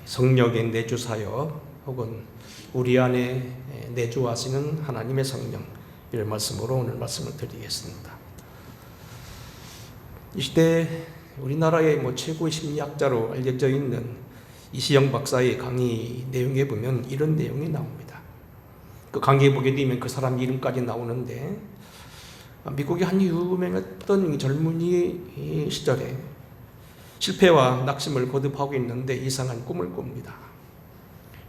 성령의 내주사역 혹은 우리 안에 내주하시는 하나님의 성령, 이런 말씀으로 오늘 말씀을 드리겠습니다. 이 시대 우리나라의 최고의 심리학자로 알려져 있는 이시영 박사의 강의 내용에 보면 이런 내용이 나옵니다. 그 강의에 보게 되면 그 사람 이름까지 나오는데, 미국의 한 유명했던 젊은이 시절에 실패와 낙심을 거듭하고 있는데 이상한 꿈을 꿉니다.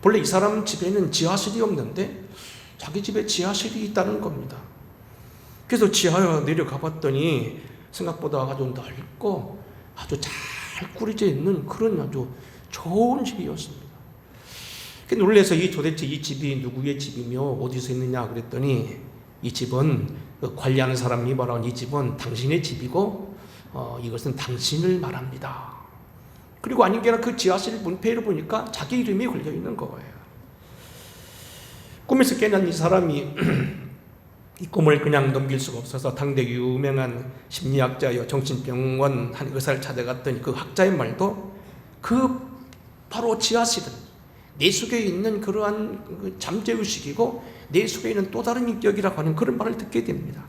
본래 이 사람 집에는 지하실이 없는데 자기 집에 지하실이 있다는 겁니다. 그래서 지하에 내려가 봤더니 생각보다 아주 넓고 아주 잘 꾸려져 있는 그런 아주 좋은 집이었습니다. 놀라서 도대체 이 집이 누구의 집이며 어디서 있느냐 그랬더니, 이 집은 관리하는 사람이 말하는 이 집은 당신의 집이고 이것은 당신을 말합니다. 그리고 아닌게나 그 지하실 문패를 보니까 자기 이름이 걸려 있는 거예요. 꿈에서 깨난 이 사람이 이 꿈을 그냥 넘길 수가 없어서 당대 유명한 심리학자여 정신병원 한 의사를 찾아갔더니 그 학자의 말도 바로 지하실은 내 속에 있는 그러한 잠재의식이고 내 속에 있는 또 다른 인격이라고 하는 그런 말을 듣게 됩니다.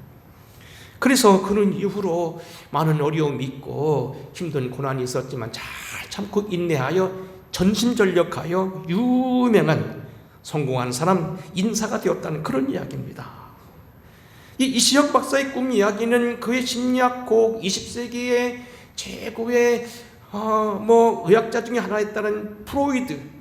그래서 그는 이후로 많은 어려움이 있고 힘든 고난이 있었지만 잘 참고 인내하여 전심전력하여 유명한 성공한 사람, 인사가 되었다는 그런 이야기입니다. 이 이시영 박사의 꿈 이야기는 그의 심리학 곡 20세기의 최고의 의학자 중에 하나였다는 프로이드.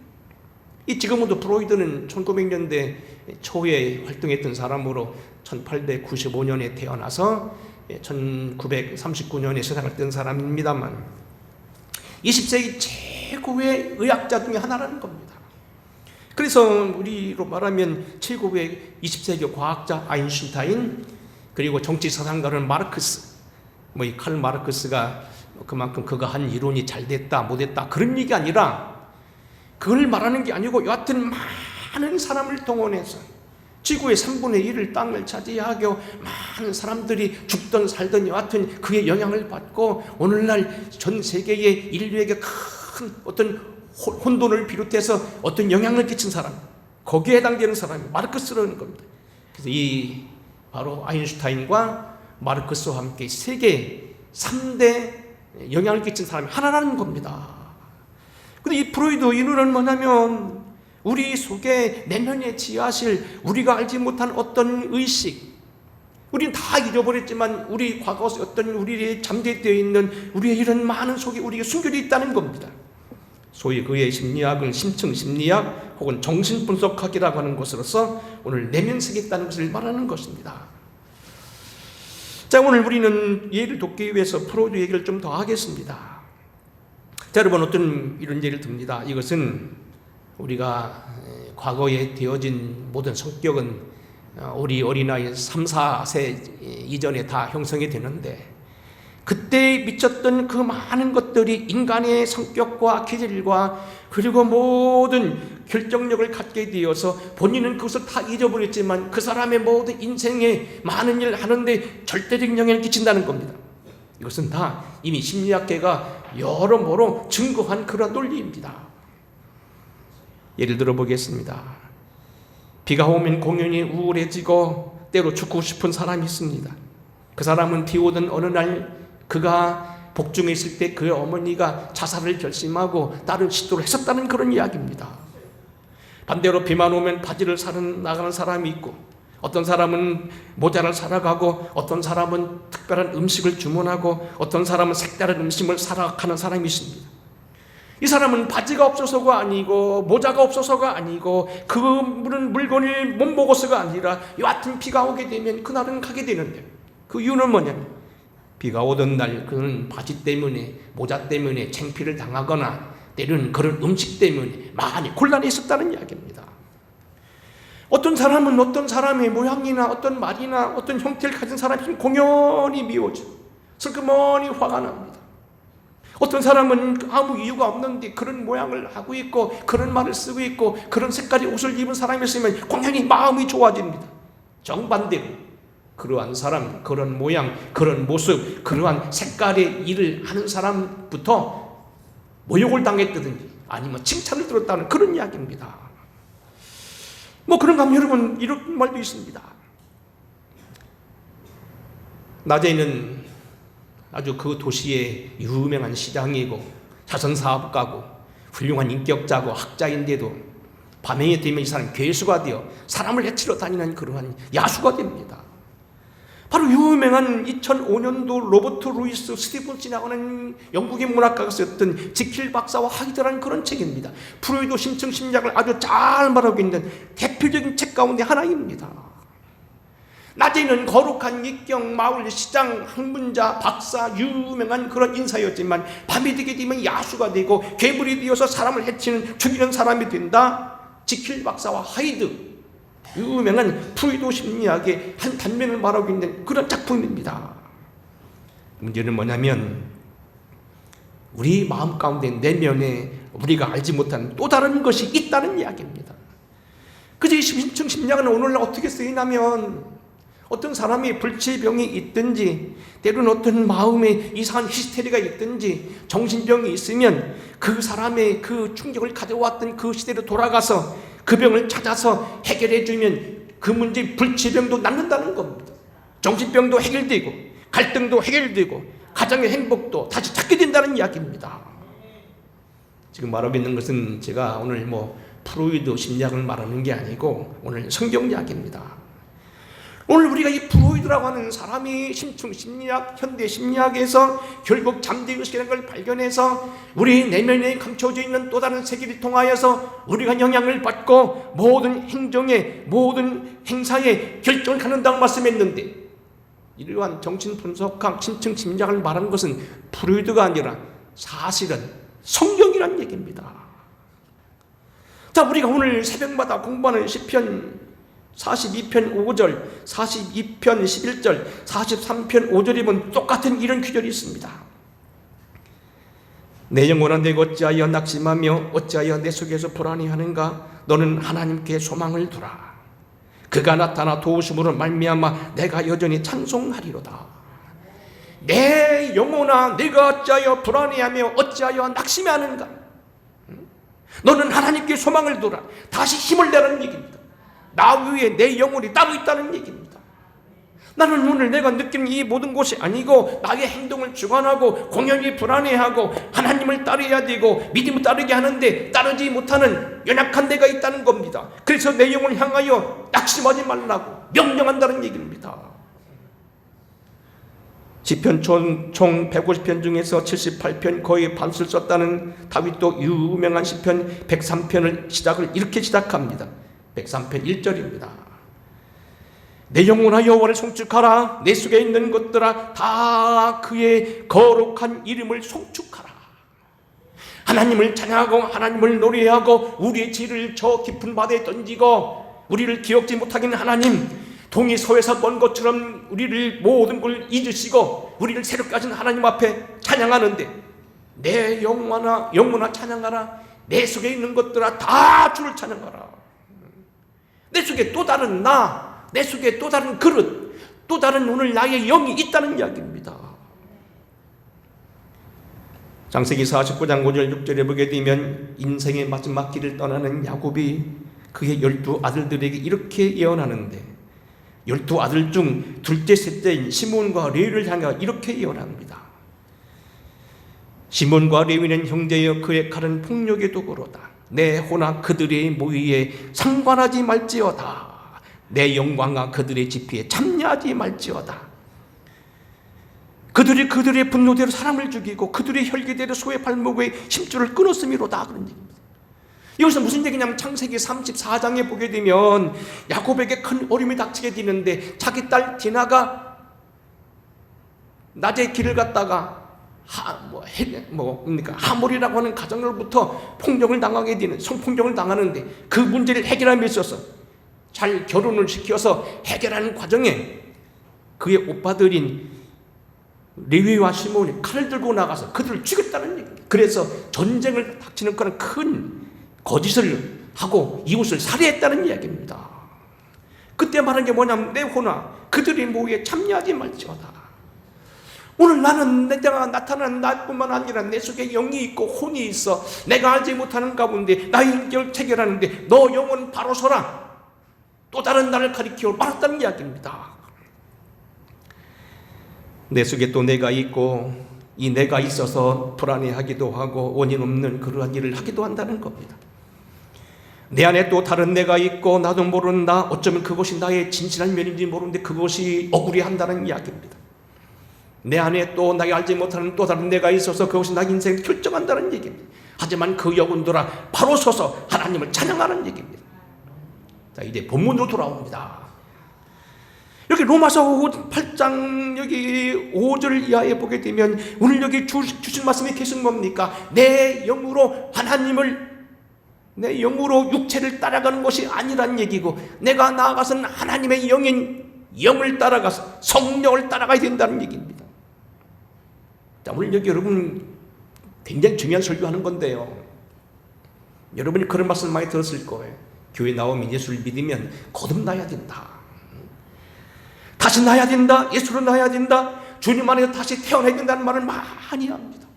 지금도 프로이드는 1900년대 초에 활동했던 사람으로 1895년에 태어나서 1939년에 세상을 뜬 사람입니다만 20세기 최고의 의학자 중에 하나라는 겁니다. 그래서 우리로 말하면 최고의 20세기 과학자 아인슈타인, 그리고 정치사상가는 마르크스, 이 칼 마르크스가 그만큼 그가 한 이론이 잘 됐다 못됐다 그런 얘기 아니라, 그걸 말하는 게 아니고 여하튼 많은 사람을 동원해서 지구의 3분의 1을 땅을 차지하고 많은 사람들이 죽든 살든 여하튼 그의 영향을 받고 오늘날 전 세계의 인류에게 큰 어떤 혼돈을 비롯해서 어떤 영향을 끼친 사람, 거기에 해당되는 사람이 마르크스라는 겁니다. 그래서 바로 아인슈타인과 마르크스와 함께 세계 3대 영향을 끼친 사람이 하나라는 겁니다. 근데 이 프로이드 이론은 뭐냐면, 우리 속에 내면의 지하실, 우리가 알지 못한 어떤 의식, 우리는 다 잃어버렸지만 우리 과거에 어떤 우리의 잠재되어 있는 우리의 이런 많은 속에 우리가 숨겨져 있다는 겁니다. 소위 그의 심리학은 심층 심리학 혹은 정신분석학이라고 하는 것으로서 오늘 내면세계 있다는 것을 말하는 것입니다. 자, 오늘 우리는 예를 돕기 위해서 프로이드 얘기를 좀 더 하겠습니다. 자, 여러분, 어떤 이런 예를 듭니다. 이것은 우리가 과거에 되어진 모든 성격은 우리 어린아이 3, 4세 이전에 다 형성이 되는데, 그때 미쳤던 그 많은 것들이 인간의 성격과 기질과 그리고 모든 결정력을 갖게 되어서 본인은 그것을 다 잊어버렸지만 그 사람의 모든 인생에 많은 일을 하는데 절대적인 영향을 끼친다는 겁니다. 이것은 다 이미 심리학계가 여러모로 증거한 그런 논리입니다. 예를 들어 보겠습니다. 비가 오면 공연히 우울해지고 때로 죽고 싶은 사람이 있습니다. 그 사람은 비 오던 어느 날 그가 복중에 있을 때 그의 어머니가 자살을 결심하고 다른 시도를 했었다는 그런 이야기입니다. 반대로 비만 오면 바지를 사러 나가는 사람이 있고, 어떤 사람은 모자를 사러 가고, 어떤 사람은 특별한 음식을 주문하고, 어떤 사람은 색다른 음식을 사러 가는 사람이 있습니다. 이 사람은 바지가 없어서가 아니고 모자가 없어서가 아니고 그 물건을 못 먹어서가 아니라 여하튼 비가 오게 되면 그날은 가게 되는데, 그 이유는 뭐냐면 비가 오던 날 그는 바지 때문에 모자 때문에 창피를 당하거나 때로는 그런 음식 때문에 많이 곤란해 있었다는 이야기입니다. 어떤 사람은 어떤 사람의 모양이나 어떤 말이나 어떤 형태를 가진 사람이 공연히 미워져 슬그머니 화가 납니다. 어떤 사람은 아무 이유가 없는데 그런 모양을 하고 있고 그런 말을 쓰고 있고 그런 색깔의 옷을 입은 사람이 있으면 공연히 마음이 좋아집니다. 정반대로 그러한 사람, 그런 모양, 그런 모습, 그러한 색깔의 일을 하는 사람부터 모욕을 당했다든지 아니면 칭찬을 들었다는 그런 이야기입니다. 뭐 그런가 하면 여러분 이런 말도 있습니다. 낮에는 아주 그 도시의 유명한 시장이고 자선사업가고 훌륭한 인격자고 학자인데도 밤에 되면 이 사람 괴수가 되어 사람을 해치러 다니는 그러한 야수가 됩니다. 바로 유명한 2005년도 로버트 루이스 스티븐슨이라고 하는 영국의 문학가가 썼던 지킬 박사와 하이드라는 그런 책입니다. 프로이드 심층 심리학을 아주 잘 말하고 있는 대표적인 책 가운데 하나입니다. 낮에는 거룩한 입경, 마을, 시장, 학문자, 박사, 유명한 그런 인사였지만 밤이 되게 되면 야수가 되고 괴물이 되어서 사람을 해치는 죽이는 사람이 된다. 지킬 박사와 하이드, 유명한 프로이드 심리학의 한 단면을 말하고 있는 그런 작품입니다. 문제는 뭐냐면 우리 마음 가운데 내면에 우리가 알지 못하는 또 다른 것이 있다는 이야기입니다. 그저 이 심층 심리학은 오늘날 어떻게 쓰이냐면 어떤 사람이 불치병이 있든지 때로는 어떤 마음에 이상한 히스테리가 있든지 정신병이 있으면 그 사람의 그 충격을 가져왔던 그 시대로 돌아가서 그 병을 찾아서 해결해 주면 그 문제 불치병도 낫는다는 겁니다. 정신병도 해결되고 갈등도 해결되고 가정의 행복도 다시 찾게 된다는 이야기입니다. 지금 말하고 있는 것은 제가 오늘 프로이드 심리학을 말하는 게 아니고 오늘 성경 이야기입니다. 오늘 우리가 이 프로이드라고 하는 사람이 심층 심리학, 현대 심리학에서 결국 잠재의식이라는 걸 발견해서 우리 내면에 감춰져 있는 또 다른 세계를 통하여서 우리가 영향을 받고 모든 행정에, 모든 행사에 결정을 갖는다고 말씀했는데, 이러한 정신분석학, 심층 심리학을 말하는 것은 프로이드가 아니라 사실은 성경이란 얘기입니다. 자, 우리가 오늘 새벽마다 공부하는 시편 42편 5절, 42편 11절, 43편 5절에 보면 똑같은 이런 구절이 있습니다. 내 영혼아 내가 어찌하여 낙심하며 어찌하여 내 속에서 불안해하는가? 너는 하나님께 소망을 두라. 그가 나타나 도우심으로 말미암아 내가 여전히 찬송하리로다. 내 영혼아 내가 어찌하여 불안해하며 어찌하여 낙심하는가? 너는 하나님께 소망을 두라. 다시 힘을 내라는 얘기입니다. 나 위에 내 영혼이 따로 있다는 얘기입니다. 나는 오늘 내가 느끼는 이 모든 것이 아니고 나의 행동을 주관하고 공연히 불안해하고 하나님을 따르야 되고 믿음을 따르게 하는데 따르지 못하는 연약한 데가 있다는 겁니다. 그래서 내 영혼을 향하여 낙심하지 말라고 명령한다는 얘기입니다. 시편 총 150편 중에서 78편 거의 반수를 썼다는 다윗도 유명한 시편 103편을 시작을 이렇게 시작합니다. 103편 1절입니다. 내 영혼아 여호와를 송축하라. 내 속에 있는 것들아 다 그의 거룩한 이름을 송축하라. 하나님을 찬양하고 하나님을 노래하고 우리의 죄를 저 깊은 바다에 던지고 우리를 기억지 못하기는 하나님, 동이 서에서 먼 것처럼 우리를 모든 걸 잊으시고 우리를 새롭게 하신 하나님 앞에 찬양하는데, 내 영혼아 찬양하라. 내 속에 있는 것들아 다 주를 찬양하라. 내 속에 또 다른 나, 내 속에 또 다른 그릇, 또 다른 오늘 나의 영이 있다는 이야기입니다. 창세기 49장 5절 6절에 보게 되면 인생의 마지막 길을 떠나는 야곱이 그의 12아들들에게 이렇게 예언하는데, 12아들 중 둘째 셋째인 시몬과 레위를 향해 이렇게 예언합니다. 시몬과 레위는 형제여 그의 칼은 폭력의 도구로다. 내 호나 그들의 모의에 상관하지 말지어다. 내 영광아 그들의 집회에 참여하지 말지어다. 그들이 그들의 분노대로 사람을 죽이고 그들의 혈기대로 소의 발목의 심줄을 끊었음이로다. 그런 얘기입니다. 여기서 무슨 얘기냐면 창세기 34장에 보게 되면 야곱에게 큰 어려움이 닥치게 되는데 자기 딸 디나가 낮에 길을 갔다가 하몰이라고 하는 가정으로부터 폭력을 당하게 되는, 성폭력을 당하는데 그 문제를 해결함에 있어서 잘 결혼을 시켜서 해결하는 과정에 그의 오빠들인 레위와 시몬이 칼을 들고 나가서 그들을 죽였다는 얘기입니다. 그래서 전쟁을 닥치는 그런 큰 거짓을 하고 이웃을 살해했다는 이야기입니다. 그때 말한 게 뭐냐면 내 호나 그들의 모의에 참여하지 말지어다. 오늘 나는 내가 나타나는 나뿐만 아니라 내 속에 영이 있고 혼이 있어. 내가 알지 못하는 가운데 나의 인격을 체결하는데 너 영은 바로 서라. 또 다른 나를 가리켜 말았다는 이야기입니다. 내 속에 또 내가 있고 이 내가 있어서 불안해하기도 하고 원인 없는 그러한 일을 하기도 한다는 겁니다. 내 안에 또 다른 내가 있고 나도 모르는 나, 어쩌면 그것이 나의 진실한 면인지 모르는데 그것이 억울해한다는 이야기입니다. 내 안에 또 나의 알지 못하는 또 다른 내가 있어서 그것이 나의 인생을 결정한다는 얘기입니다. 하지만 그 영혼들아 바로 서서 하나님을 찬양하는 얘기입니다. 자, 이제 본문으로 돌아옵니다. 여기 로마서 8장 여기 5절 이하에 보게 되면 오늘 여기 주신 말씀이 계신 뭡니까? 내 영으로 하나님을, 내 영으로 육체를 따라가는 것이 아니란 얘기고, 내가 나아가서는 하나님의 영인 영을 따라가서 성령을 따라가야 된다는 얘기입니다. 자, 오늘 여기 여러분 굉장히 중요한 설교하는 건데요, 여러분이 그런 말씀 많이 들었을 거예요. 교회 나오면 예수를 믿으면 거듭나야 된다, 다시 나야 된다, 예수로 나야 된다, 주님 안에서 다시 태어나야 된다는 말을 많이 합니다.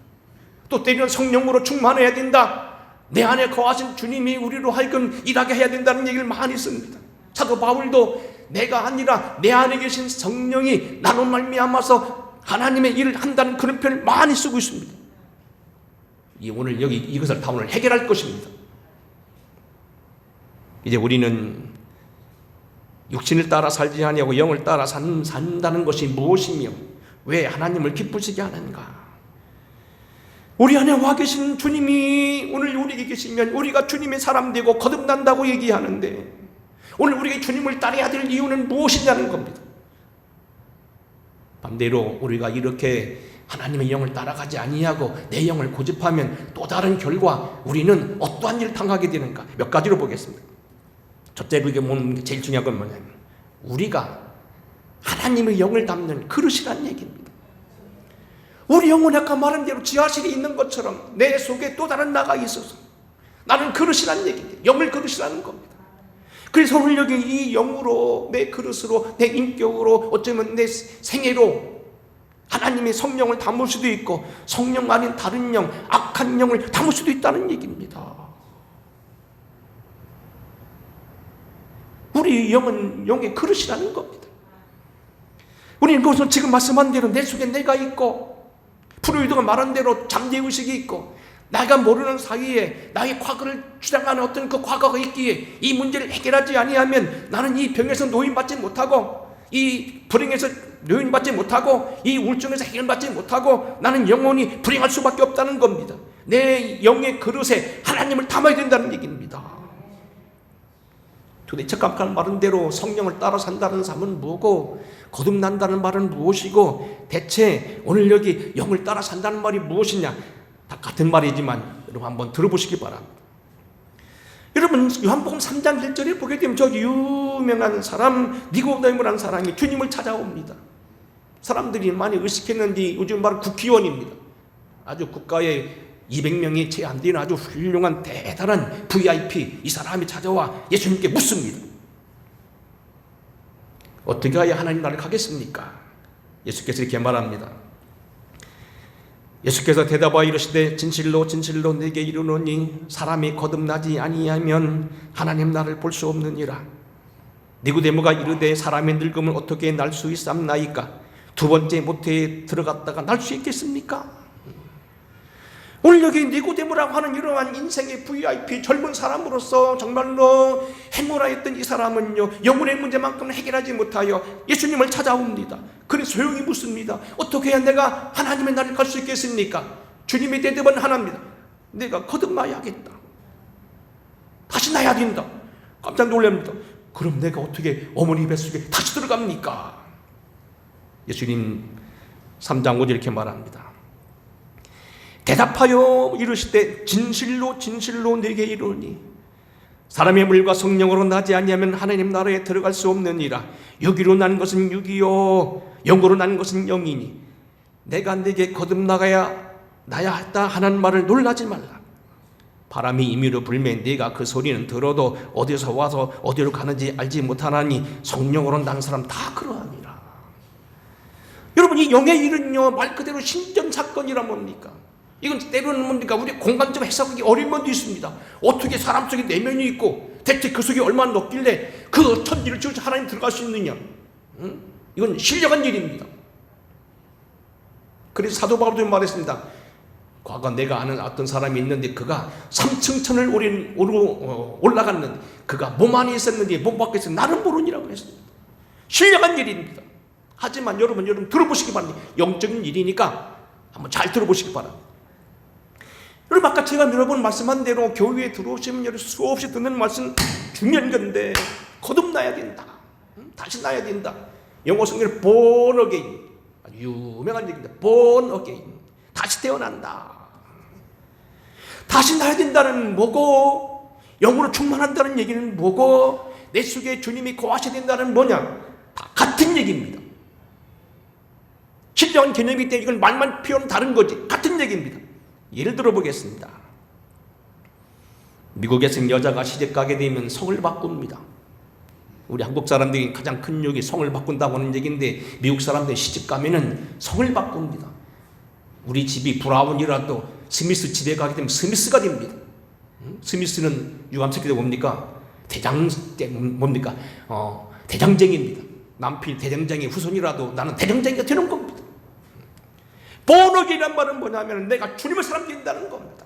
또 때로는 성령으로 충만해야 된다, 내 안에 거하신 주님이 우리로 하여금 일하게 해야 된다는 얘기를 많이 씁니다. 사도 바울도 내가 아니라 내 안에 계신 성령이 나로 말미암아서 하나님의 일을 한다는 그런 표현을 많이 쓰고 있습니다. 오늘 여기 이것을 다 오늘 해결할 것입니다. 이제 우리는 육신을 따라 살지 아니하고 영을 따라 산다는 것이 무엇이며 왜 하나님을 기쁘시게 하는가? 우리 안에 와 계신 주님이 오늘 우리에게 계시면 우리가 주님의 사람 되고 거듭난다고 얘기하는데, 오늘 우리가 주님을 따라야 될 이유는 무엇이냐는 겁니다. 반대로 우리가 이렇게 하나님의 영을 따라가지 아니하고 내 영을 고집하면 또 다른 결과 우리는 어떠한 일을 당하게 되는가? 몇 가지로 보겠습니다. 첫째로 이게 제일 중요한 건 뭐냐면 우리가 하나님의 영을 담는 그릇이란 얘기입니다. 우리 영혼 아까 말한 대로 지하실이 있는 것처럼 내 속에 또 다른 나가 있어서 나는 그릇이란 얘기입니다. 영을 그릇이라는 겁니다. 그래서 오늘 여기 이 영으로, 내 그릇으로, 내 인격으로, 어쩌면 내 생애로 하나님의 성령을 담을 수도 있고 성령 아닌 다른 영, 악한 영을 담을 수도 있다는 얘기입니다. 우리 영은 영의 그릇이라는 겁니다. 우리는 그것은 지금 말씀한 대로 내 속에 내가 있고, 프로이드가 말한 대로 잠재의식이 있고, 내가 모르는 사이에 나의 과거를 주장하는 어떤 그 과거가 있기에 이 문제를 해결하지 아니하면 나는 이 병에서 노인받지 못하고, 이 불행에서 노인받지 못하고, 이 우울증에서 해결받지 못하고 나는 영원히 불행할 수밖에 없다는 겁니다. 내 영의 그릇에 하나님을 담아야 된다는 얘기입니다. 도대체 깜깜한 말은 대로 성령을 따라 산다는 삶은 뭐고, 거듭난다는 말은 무엇이고, 대체 오늘 여기 영을 따라 산다는 말이 무엇이냐? 다 같은 말이지만 여러분 한번 들어보시기 바랍니다. 여러분 요한복음 3장 1절에 보게 되면 저 유명한 사람 니고데모라는 사람이 주님을 찾아옵니다. 사람들이 많이 의식했는지 요즘 바로 국회의원입니다. 아주 국가에 200명이 채 안 되는 아주 훌륭한 대단한 VIP 이 사람이 찾아와 예수님께 묻습니다. 어떻게 해야 하나님 나라를 가겠습니까? 예수께서 이렇게 말합니다. 예수께서 대답하여 이르시되 진실로 진실로 내게 이르노니 사람이 거듭나지 아니하면 하나님 나라를 볼 수 없느니라. 니고데모가 이르되 사람의 늙음을 어떻게 날 수 있삼나이까? 두 번째 모태에 들어갔다가 날 수 있겠습니까? 오늘 여기 니고데모라고 하는 이러한 인생의 VIP 젊은 사람으로서 정말로 행운하였던 이 사람은요, 영혼의 문제만큼은 해결하지 못하여 예수님을 찾아옵니다. 그래서 조용히 묻습니다. 어떻게 해야 내가 하나님의 나라를 갈 수 있겠습니까? 주님의 대답은 하나입니다. 내가 거듭나야겠다, 다시 나야 된다. 깜짝 놀랍니다. 그럼 내가 어떻게 어머니 뱃속에 다시 들어갑니까? 예수님 3장 5절 이렇게 말합니다. 대답하여 이르시되 진실로 진실로 내게 이르노니 사람의 물과 성령으로 나지 아니하면 하나님 나라에 들어갈 수 없느니라. 육이로 난 것은 육이요 영으로 난 것은 영이니 내가 내게 거듭나가야 나야 했다 하는 말을 놀라지 말라. 바람이 임의로 불매 네가 그 소리는 들어도 어디서 와서 어디로 가는지 알지 못하나니 성령으로 난 사람 다 그러하니라. 여러분, 이 영의 일은요, 말 그대로 신전사건이란 뭡니까? 이건 때로는 뭡니까? 우리 공간적으로 해석하기 어려운 면도 있습니다. 어떻게 사람 속에 내면이 있고 대체 그 속에 얼마나 높길래 그 천지를 지어서 하나님 들어갈 수 있느냐? 이건 신령한 일입니다. 그래서 사도 바울도 말했습니다. 과거 내가 아는 어떤 사람이 있는데 그가 3층 천을 올라갔는데 그가 몸 안에 있었는지 몸 밖에 있었는지 나는 모르니라고 했습니다. 신령한 일입니다. 하지만 여러분 들어보시기 바랍니다. 영적인 일이니까 한번 잘 들어보시기 바랍니다. 여러분, 아까 제가 여러 번 말씀한 대로 교회에 들어오시면 수없이 듣는 말씀 중요한 건데 거듭나야 된다. 다시 나야 된다. 영어 성경에 born again, 유명한 얘기입니다. born again, 다시 태어난다. 다시 나야 된다는 뭐고, 영으로 충만한다는 얘기는 뭐고, 내 속에 주님이 거하셔야 된다는 뭐냐? 다 같은 얘기입니다. 신령한 개념이기 때문에 이건 말만 표현은 다른 거지. 같은 얘기입니다. 예를 들어 보겠습니다. 미국에서 여자가 시집 가게 되면 성을 바꿉니다. 우리 한국 사람들이 가장 큰 욕이 성을 바꾼다고 하는 얘기인데, 미국 사람들이 시집 가면은 성을 바꿉니다. 우리 집이 브라운이라도 스미스 집에 가게 되면 스미스가 됩니다. 스미스는 유감스럽게 뭡니까? 뭡니까? 대장쟁이입니다. 남필 대장쟁이 후손이라도 나는 대장쟁이가 되는 겁니다. 본어기란 말은 뭐냐면 내가 주님을 사람 된다는 겁니다.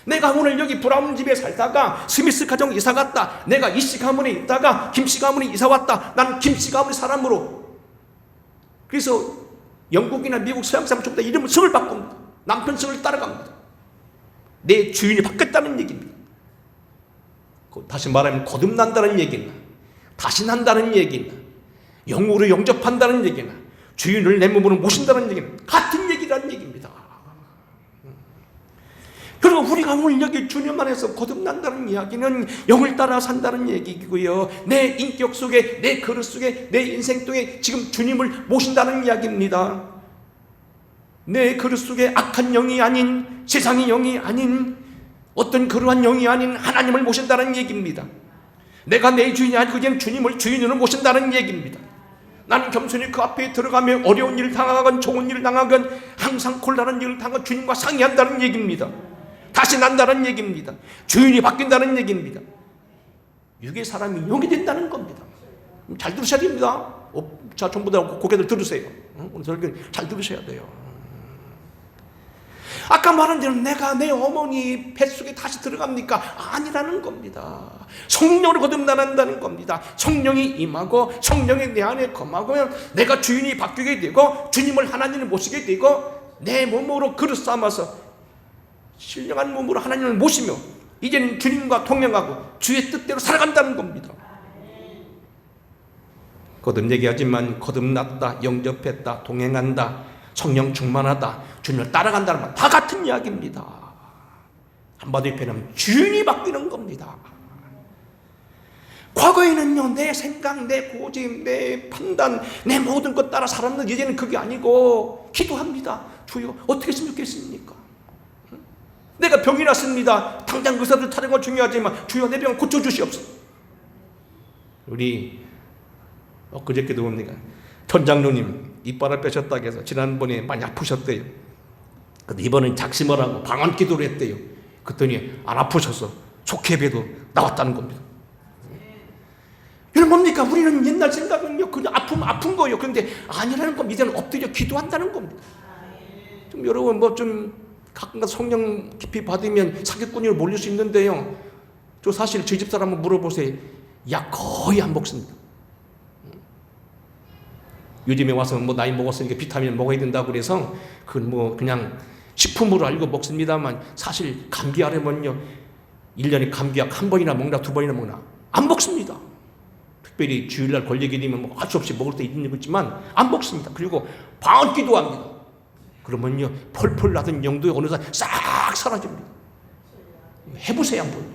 내가 오늘 여기 브라운 집에 살다가 스미스 가정 이사 갔다. 내가 이씨 가문에 있다가 김씨 가문에 이사 왔다. 나는 김씨 가문의 사람으로. 그래서 영국이나 미국 서양 사람들보다 이름을 성을 바꿉니다. 남편 성을 따라갑니다. 내 주인이 바뀌었다는 얘기입니다. 다시 말하면 거듭난다는 얘기나 다시 난다는 얘기나 영으로 영접한다는 얘기나 주인을 내 몸으로 모신다는 얘기는 같은 얘기라는 얘기입니다. 그리고 우리가 오늘 여기 주님 안에서 거듭난다는 이야기는 영을 따라 산다는 얘기고요. 내 인격 속에, 내 그릇 속에, 내 인생 속에 지금 주님을 모신다는 이야기입니다. 내 그릇 속에 악한 영이 아닌, 세상의 영이 아닌, 어떤 그러한 영이 아닌 하나님을 모신다는 얘기입니다. 내가 내 주인이 아니고 그냥 주님을 주인으로 모신다는 얘기입니다. 나는 겸손히 그 앞에 들어가며 어려운 일을 당하건 좋은 일을 당하건 항상 곤란한 일을 당하건 주님과 상의한다는 얘기입니다. 다시 난다는 얘기입니다. 주인이 바뀐다는 얘기입니다. 육의 사람이 영이 된다는 겁니다. 잘 들으셔야 됩니다. 자, 전부 다 고개들 들으세요. 오늘 설교 잘 들으셔야 돼요. 아까 말한 대로 내가 내 어머니 뱃속에 다시 들어갑니까? 아니라는 겁니다. 성령으로 거듭난다는 겁니다. 성령이 임하고 성령이 내 안에 거하면 내가 주인이 바뀌게 되고 주님을 하나님을 모시게 되고 내 몸으로 그릇 삼아서 신령한 몸으로 하나님을 모시며 이제는 주님과 동행하고 주의 뜻대로 살아간다는 겁니다. 거듭 얘기하지만 거듭났다, 영접했다, 동행한다, 성령 충만하다, 주님을 따라간다는 말 다 같은 이야기입니다. 한마디로 표현하면 주인이 바뀌는 겁니다. 과거에는요, 내 생각, 내 고집, 내 판단, 내 모든 것 따라 살았는데 이제는 그게 아니고 기도합니다. 주여, 어떻게 했으면 좋겠습니까? 내가 병이 났습니다. 당장 의사들 찾는 건 중요하지만 주여, 내 병을 고쳐주시옵소서. 우리 엊그저께도 봅니까? 전장로님 이빨을 빼셨다고 해서 지난번에 많이 아프셨대요. 근데 이번엔 작심을 하고 방언 기도를 했대요. 그랬더니 안 아프셔서 속회배도 나왔다는 겁니다. 이건 뭡니까? 우리는 옛날 생각은요, 그냥 아픈 거예요. 그런데 아니라는 겁니다. 이제는 엎드려 기도한다는 겁니다. 좀 여러분 좀 가끔 성령 깊이 받으면 사기꾼으로 몰릴 수 있는데요. 저 사실 저희 집 사람 한번 물어보세요. 약 거의 안 먹습니다. 요즘에 와서 나이 먹었으니까 비타민 먹어야 된다고 그래서 그냥 식품으로 알고 먹습니다만 사실 감기하려면요 1년에 감기약 한 번이나 먹나 두 번이나 먹나 안 먹습니다. 특별히 주일날 걸리게 되면 할 수 없이 먹을 때 있는 거지만 안 먹습니다. 그리고 방언 기도합니다. 그러면요 펄펄 나던 영도 어느새 싹 사라집니다. 해보세요 한번.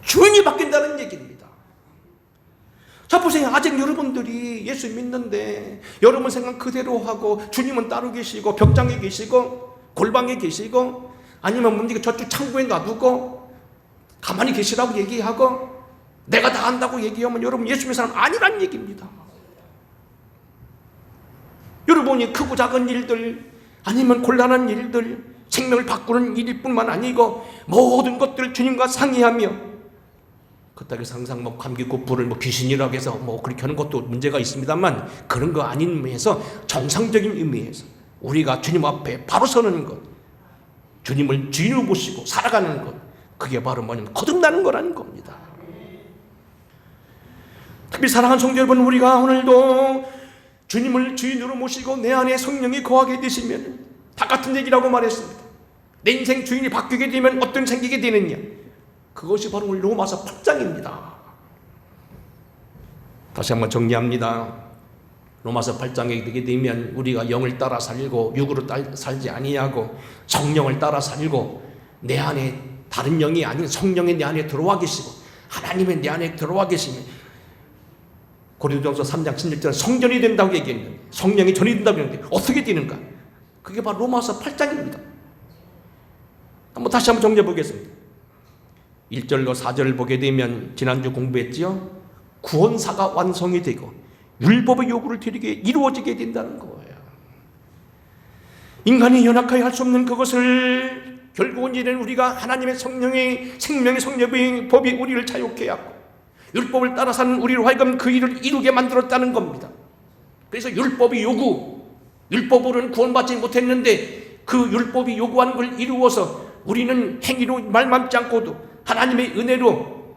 주인이 바뀐다는 얘기입니다. 자 보세요. 아직 여러분들이 예수 믿는데 여러분 생각 그대로 하고 주님은 따로 계시고 벽장에 계시고 골방에 계시고 아니면 뭡니까 저쪽 창고에 놔두고 가만히 계시라고 얘기하고 내가 다 안다고 얘기하면 여러분 예수 믿는 사람 아니란 얘기입니다. 여러분이 크고 작은 일들, 아니면 곤란한 일들, 생명을 바꾸는 일일 뿐만 아니고 모든 것들을 주님과 상의하며, 그 땅에서 항상 뭐 감기 고프를 뭐 귀신이라고 해서 뭐 그렇게 하는 것도 문제가 있습니다만, 그런 거 아닌 의미에서, 정상적인 의미에서 우리가 주님 앞에 바로 서는 것, 주님을 주인으로 모시고 살아가는 것, 그게 바로 뭐냐면 거듭나는 거라는 겁니다. 특히 사랑하는 성도 여러분, 우리가 오늘도 주님을 주인으로 모시고 내 안에 성령이 거하게 되시면 다 같은 얘기라고 말했습니다. 내 인생 주인이 바뀌게 되면 어떤 생기게 되느냐, 그것이 바로 오늘 로마서 8장입니다. 다시 한번 정리합니다. 로마서 8장에 되게 되면 우리가 영을 따라 살고 육으로 살지 아니하고 성령을 따라 살고, 내 안에 다른 영이 아닌 성령이 내 안에 들어와 계시고 하나님의 내 안에 들어와 계시면, 고린도전서 3장 16절은 성전이 된다고 얘기했는데, 성령이 전이 된다고 했는데 어떻게 되는가? 그게 바로 로마서 8장입니다. 한번 다시 한번 정리해 보겠습니다. 1절로 4절을 보게 되면 지난주 공부했지요. 구원사가 완성이 되고 율법의 요구를 드리게 이루어지게 된다는 거예요. 인간이 연약하여 할 수 없는 그것을 결국은 이는 우리가 하나님의 성령의 생명의 성령의 법이 우리를 자유케 하고 율법을 따라 사는 우리로 하여금 그 일을 이루게 만들었다는 겁니다. 그래서 율법의 요구, 율법으로는 구원받지 못했는데 그 율법이 요구하는 걸 이루어서 우리는 행위로 말만지 않고도 하나님의 은혜로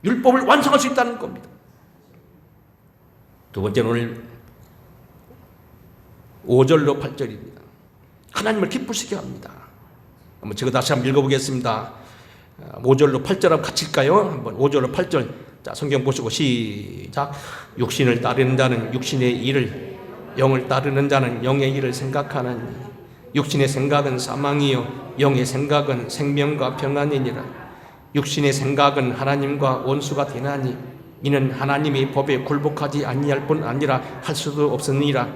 율법을 완성할 수 있다는 겁니다. 두 번째는 오늘 5절로 8절입니다. 하나님을 기쁘시게 합니다. 한번 제가 다시 한번 읽어보겠습니다. 5절로 8절 한번 같이일까요? 한번 5절로 8절. 자, 성경 보시고 시작. 육신을 따르는 자는 육신의 일을, 영을 따르는 자는 영의 일을 생각하나니 육신의 생각은 사망이요 영의 생각은 생명과 평안이니라. 육신의 생각은 하나님과 원수가 되나니 이는 하나님의 법에 굴복하지 아니할 뿐 아니라 할 수도 없으니라.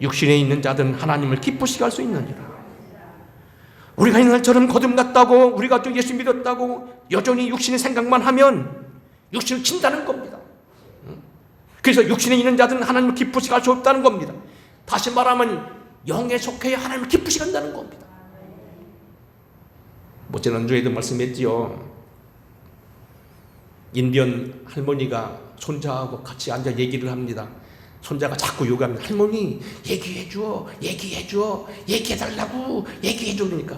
육신에 있는 자들은 하나님을 기쁘시게 할 수 있느니라. 우리가 옛날처럼 거듭났다고, 우리가 또 예수 믿었다고 여전히 육신의 생각만 하면 육신을 친다는 겁니다. 그래서 육신에 있는 자들은 하나님을 기쁘시게 할 수 없다는 겁니다. 다시 말하면 영에 속해 하나님을 기쁘시게 한다는 겁니다. 뭐 지난주에도 말씀했지요. 인디언 할머니가 손자하고 같이 앉아 얘기를 합니다. 손자가 자꾸 요구합니다. 할머니 얘기해줘, 얘기해줘, 얘기해달라고, 얘기해줘. 그러니까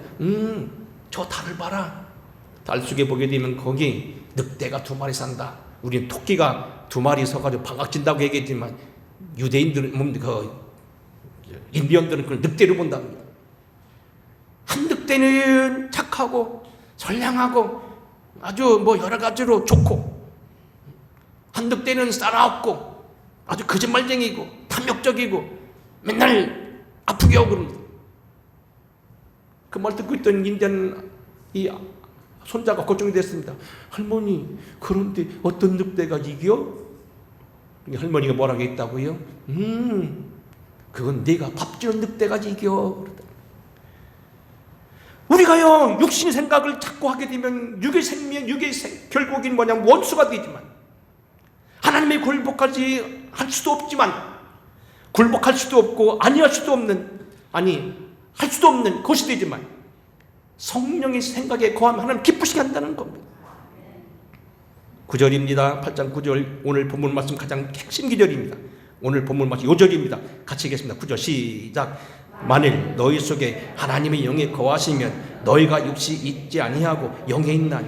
저 달을 봐라. 달 속에 보게 되면 거기 늑대가 2마리 산다. 우리는 토끼가 2마리 서가지고 방학진다고 얘기했지만 유대인들은 인디언들은 그걸 늑대로 본답니다. 한 늑대는 착하고 선량하고 아주 뭐 여러 가지로 좋고, 한 늑대는 싸나없고 아주 거짓말쟁이고 탐욕적이고 맨날 아프게 하고 그럽니다. 그 말 듣고 있던 인디언 이 손자가 걱정이 됐습니다. 할머니, 그런데 어떤 늑대가 이겨? 할머니가 뭐라고 했다고요? 그건 네가 밥 주는 늑대가 이겨. 우리가요 육신의 생각을 자꾸 하게 되면 육의 생명, 결국엔 뭐냐면 원수가 되지만, 하나님의 굴복하지 할 수도 없지만, 굴복할 수도 없고 아니할 수도 없는, 할 수도 없는 것이 되지만 성령의 생각에 거하면 하나님 기쁘시게 한다는 겁니다. 9절입니다. 8장 9절, 오늘 본문 말씀 가장 핵심 기절입니다. 오늘 본문 말씀 5절입니다. 같이 읽겠습니다. 9절 시작. 만일 너희 속에 하나님의 영이 거하시면 너희가 육시 있지 아니하고 영에 있나니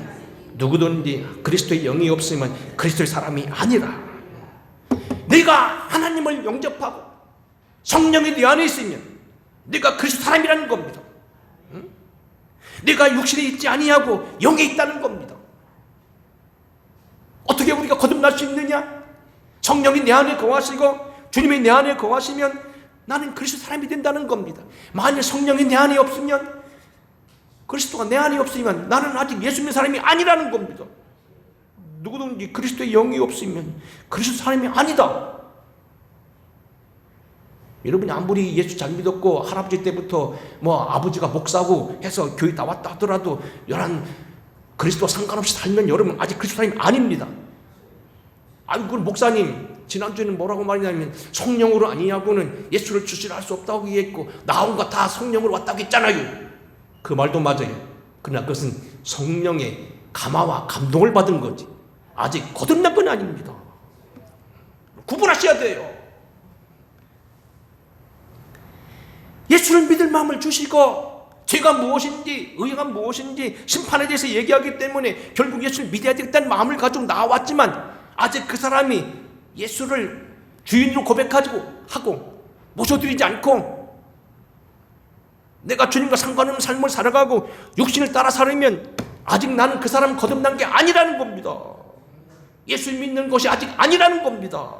누구든지 그리스도의 영이 없으면 그리스도의 사람이 아니라. 내가 하나님을 영접하고 성령이 내 안에 있으면 내가 그리스도 사람이라는 겁니다. 내가 육신에 있지 아니하고 영에 있다는 겁니다. 어떻게 우리가 거듭날 수 있느냐? 성령이 내 안에 거하시고 주님이 내 안에 거하시면 나는 그리스도 사람이 된다는 겁니다. 만일 성령이 내 안에 없으면, 그리스도가 내 안에 없으면 나는 아직 예수 믿는 사람이 아니라는 겁니다. 누구든지 그리스도의 영이 없으면 그리스도 사람이 아니다. 여러분이 아무리 예수 잘 믿었고 할아버지 때부터 뭐 아버지가 목사고 해서 교회 나왔다 하더라도 여러분 그리스도와 상관없이 살면 여러분 아직 그리스도 사람이 아닙니다. 아이고, 그럼 목사님 지난주에는 뭐라고 말했냐면 성령으로 아니냐고는 예수를 주시라 할 수 없다고 얘기했고 나온 거 다 성령으로 왔다고 했잖아요. 그 말도 맞아요. 그러나 그것은 성령의 감화와 감동을 받은 거지 아직 거듭난 건 아닙니다. 구분하셔야 돼요. 예수를 믿을 마음을 주시고 죄가 무엇인지 의가 무엇인지 심판에 대해서 얘기하기 때문에 결국 예수를 믿어야 되겠다는 마음을 가지고 나왔지만 아직 그 사람이 예수를 주인으로 고백하고 모셔드리지 않고 내가 주님과 상관없는 삶을 살아가고 육신을 따라 살으면 아직 나는 그 사람 거듭난 게 아니라는 겁니다. 예수 믿는 것이 아직 아니라는 겁니다.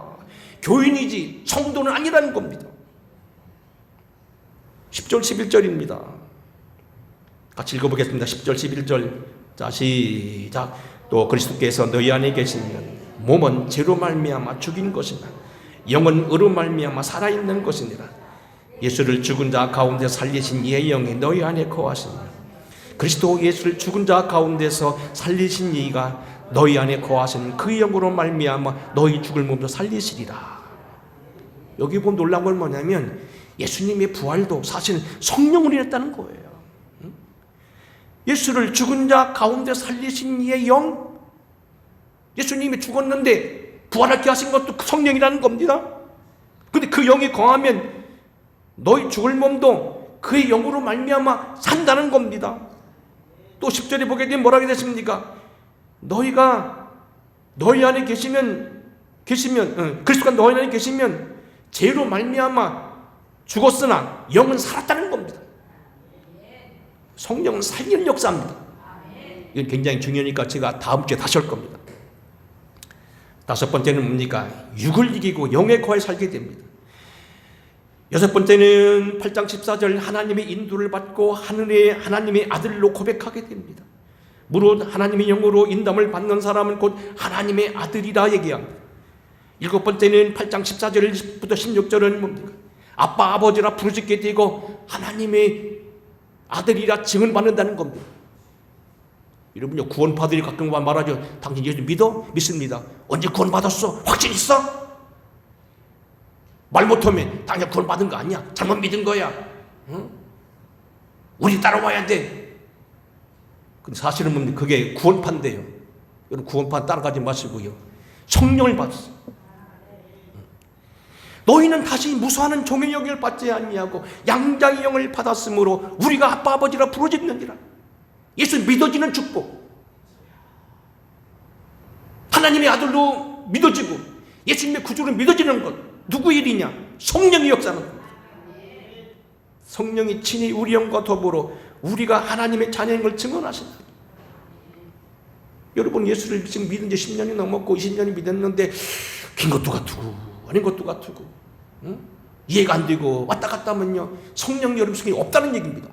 교인이지 성도는 아니라는 겁니다. 10절 11절입니다. 같이 읽어보겠습니다. 10절 11절. 자, 시작. 또 그리스도께서 너희 안에 계시면 몸은 죄로 말미암아 죽인 것이나 영은 의로 말미암아 살아있는 것이니라. 예수를 죽은 자 가운데 살리신 이의 영이 너희 안에 거하시며 그리스도 예수를 죽은 자 가운데서 살리신 이가 너희 안에 거하신 그 영으로 말미암아 너희 죽을 몸도 살리시리라. 여기 보면 놀라운 건 뭐냐면 예수님의 부활도 사실은 성령으로 일했다는 거예요. 예수를 죽은 자 가운데 살리신 이의 영, 예수님이 죽었는데 부활하게 하신 것도 성령이라는 겁니다. 그런데 그 영이 거하면 너희 죽을 몸도 그의 영으로 말미암아 산다는 겁니다. 또 10절에 보게 되면 뭐라고 되십니까? 너희가 너희 안에 계시면 그리스도가 너희 안에 계시면 죄로 말미암아 죽었으나 영은 살았다는 겁니다. 성령은 살리는 역사입니다. 이건 굉장히 중요하니까 제가 다음 주에 다시 할 겁니다. 다섯 번째는 뭡니까? 육을 이기고 영의 거하에 살게 됩니다. 여섯 번째는 8장 14절 하나님의 인도를 받고 하늘의 하나님의 아들로 고백하게 됩니다. 무릇 하나님의 영으로 인담을 받는 사람은 곧 하나님의 아들이라 얘기합니다. 일곱 번째는 8장 14절부터 16절은 뭡니까? 아빠 아버지라 부르짖게 되고 하나님의 아들이라 증언받는다는 겁니다. 여러분요, 구원파들이 가끔 말하죠. 당신 예수 믿어? 믿습니다. 언제 구원받았어? 확신 있어? 말 못하면 당신 구원받은 거 아니야. 잘못 믿은 거야. 응? 우리 따라와야 돼. 근데 사실은 뭡니까? 그게 구원파인데요. 여러분 구원파 따라가지 마시고요. 성령을 받았어요. 너희는 다시 무수하는 종의 영을 받지 아니하고 양자의 영을 받았으므로 우리가 아빠 아버지라 부르짖느니라. 예수 믿어지는 축복, 하나님의 아들로 믿어지고 예수님의 구주로 믿어지는 것, 누구 일이냐? 성령의 역사는 겁니다. 성령이 친히 우리 영과 더불어 우리가 하나님의 자녀인 걸 증언하신다. 여러분 예수를 지금 믿은 지 10년이 넘었고 20년이 믿었는데 긴 것도 같고 아닌 것도 같고 응? 이해가 안 되고 왔다 갔다 하면요 성령 여러분 속에 없다는 얘기입니다.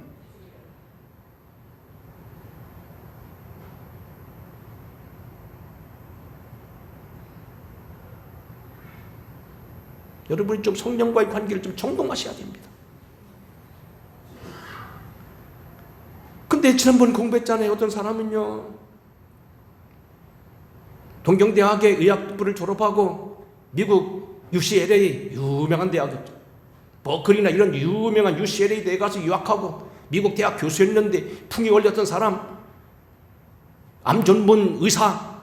여러분이 좀 성령과의 관계를 좀 정돈하셔야 됩니다. 근데 지난번 공부했잖아요. 어떤 사람은요 동경대학의 의학부를 졸업하고 미국 UCLA 유명한 대학이죠. 버클리나 이런 유명한 UCLA 대에 가서 유학하고 미국 대학 교수였는데 풍이 걸렸던 사람, 암 전문 의사,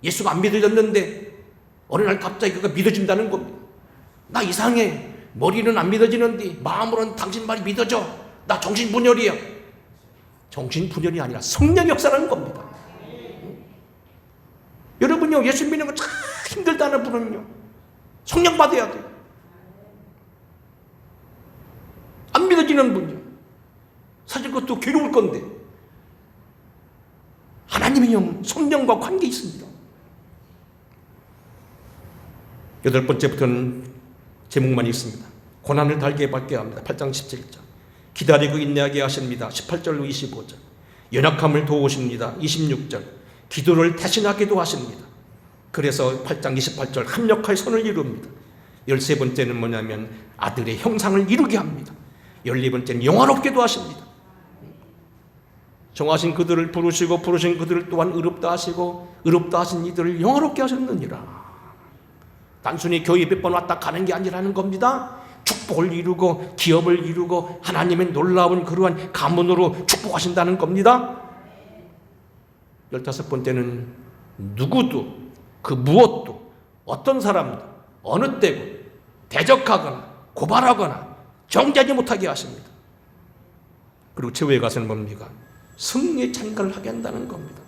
예수가 안 믿어졌는데 어느 날 갑자기 그가 믿어진다는 겁니다. 나 이상해. 머리는 안 믿어지는데 마음으로는 당신 말이 믿어져. 나 정신분열이야. 정신분열이 아니라 성령 역사라는 겁니다. 여러분요 예수 믿는 거 참 힘들다는 분은요 성령 받아야 돼요. 안 믿어지는 분요 사실 그것도 괴로울 건데 하나님의 영 성령과 관계 있습니다. 여덟 번째부터는 제목만 있습니다. 고난을 달게 받게 합니다. 8장 17절 기다리고 인내하게 하십니다. 18절로 25절 연약함을 도우십니다. 26절 기도를 대신하기도 하십니다. 그래서 8장 28절 합력하여 선을 이룹니다. 13번째는 뭐냐면 아들의 형상을 이루게 합니다. 14번째는 영화롭게도 하십니다. 정하신 그들을 부르시고 부르신 그들을 또한 의롭다 하시고 의롭다 하신 이들을 영화롭게 하셨느니라. 단순히 교회 몇 번 왔다 가는 게 아니라는 겁니다. 축복을 이루고 기업을 이루고 하나님의 놀라운 그러한 가문으로 축복하신다는 겁니다. 15번째는 누구도 그 무엇도 어떤 사람도 어느 때고 대적하거나 고발하거나 정죄하지 못하게 하십니다. 그리고 최후에 가서는 뭡니까? 승리의 찬가를 하게 한다는 겁니다.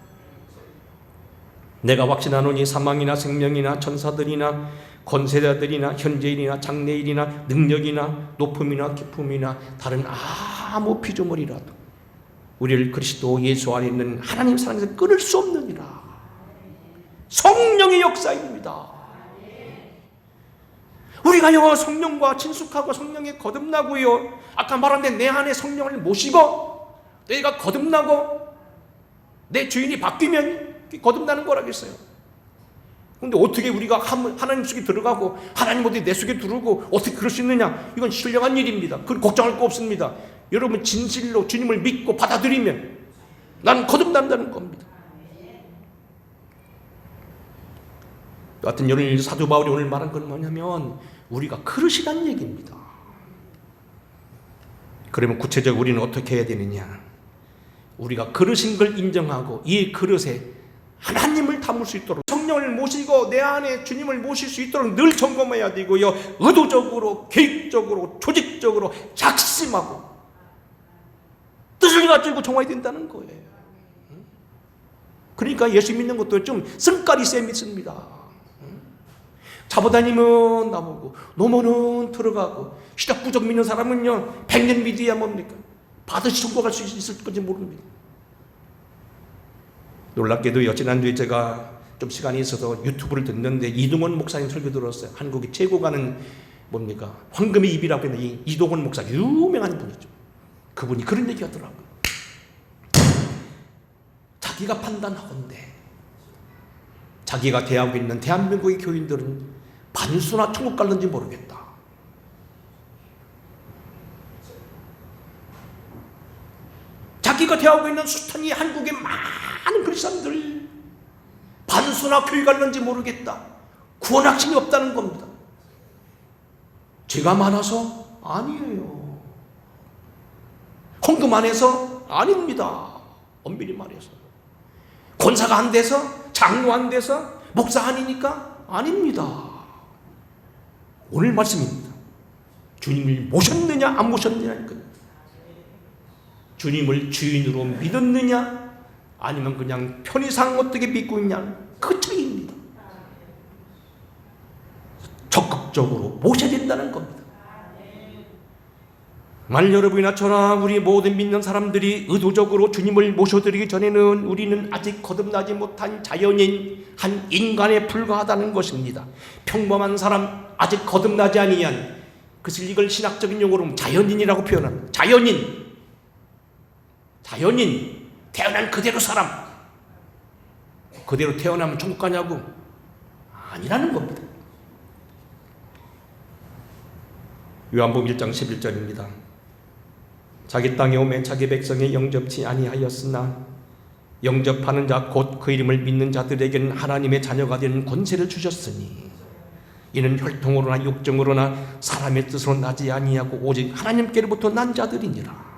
내가 확신하노니 사망이나 생명이나 천사들이나 권세자들이나 현재일이나 장래일이나 능력이나 높음이나 깊음이나 다른 아무 피조물이라도 우리를 그리스도 예수 안에 있는 하나님 사랑에서 끊을 수 없느니라. 성령의 역사입니다. 우리가요 성령과 친숙하고 성령에 거듭나고요, 아까 말한 내 안에 성령을 모시고 내가 거듭나고 내 주인이 바뀌면 거듭나는 거라겠어요. 근데 어떻게 우리가 하나님 속에 들어가고 하나님 어디 내 속에 들어오고 어떻게 그럴 수 있느냐? 이건 신령한 일입니다. 그걸 걱정할 거 없습니다. 여러분 진실로 주님을 믿고 받아들이면 나는 거듭난다는 겁니다. 여하튼 여러분, 사도 바울이 오늘 말한 건 뭐냐면 우리가 그릇이란 얘기입니다. 그러면 구체적으로 우리는 어떻게 해야 되느냐? 우리가 그릇인 걸 인정하고 이 그릇에 하나님을 담을 수 있도록 성령을 모시고 내 안에 주님을 모실 수 있도록 늘 점검해야 되고요, 의도적으로 계획적으로 조직적으로 작심하고 뜻을 가지고 정화해야 된다는 거예요. 그러니까 예수 믿는 것도 좀 성깔이 세 믿습니다. 잡아다니면 나보고 노모는 들어가고 시작부적 믿는 사람은요 100년 믿어야 뭡니까? 반드시 천국갈 수 있을 건지 모릅니다. 놀랍게도요, 지난주에 제가 좀 시간이 있어서 유튜브를 듣는데 이동원 목사님 설교 들었어요. 한국이 최고 가는 뭡니까? 황금의 입이라고 했는데 이 이동원 목사 유명한 분이죠. 그분이 그런 얘기 하더라고요. 자기가 판단하건대 자기가 대하고 있는 대한민국의 교인들은 반수나 천국 갈는지 모르겠다. 자기가 대하고 있는 숱하니 한국의 많은 그리스도인들 반수나 교회 갈는지 모르겠다. 구원 확신이 없다는 겁니다. 죄가 많아서? 아니에요. 헌금 안 해서? 아닙니다. 엄밀히 말해서. 권사가 안 돼서? 장로 안 돼서? 목사 아니니까? 아닙니다. 오늘 말씀입니다. 주님을 모셨느냐 안 모셨느냐, 주님을 주인으로 믿었느냐 아니면 그냥 편의상 어떻게 믿고 있냐, 그 차이입니다. 적극적으로 모셔야 된다는 겁니다. 만일 여러분이나 저나 우리 모든 믿는 사람들이 의도적으로 주님을 모셔드리기 전에는 우리는 아직 거듭나지 못한 자연인 한 인간에 불과하다는 것입니다. 평범한 사람, 아직 거듭나지 아니한, 그래서 이걸 신학적인 용어로 자연인이라고 표현합니다. 자연인, 태어난 그대로 사람. 그대로 태어나면 천국 가냐고? 아니라는 겁니다. 요한복음 1장 11절입니다. 자기 땅에 오매 자기 백성에 영접치 아니하였으나 영접하는 자 곧 그 이름을 믿는 자들에게는 하나님의 자녀가 되는 권세를 주셨으니 이는 혈통으로나 육정으로나 사람의 뜻으로 나지 아니하고 오직 하나님께로부터 난 자들이니라.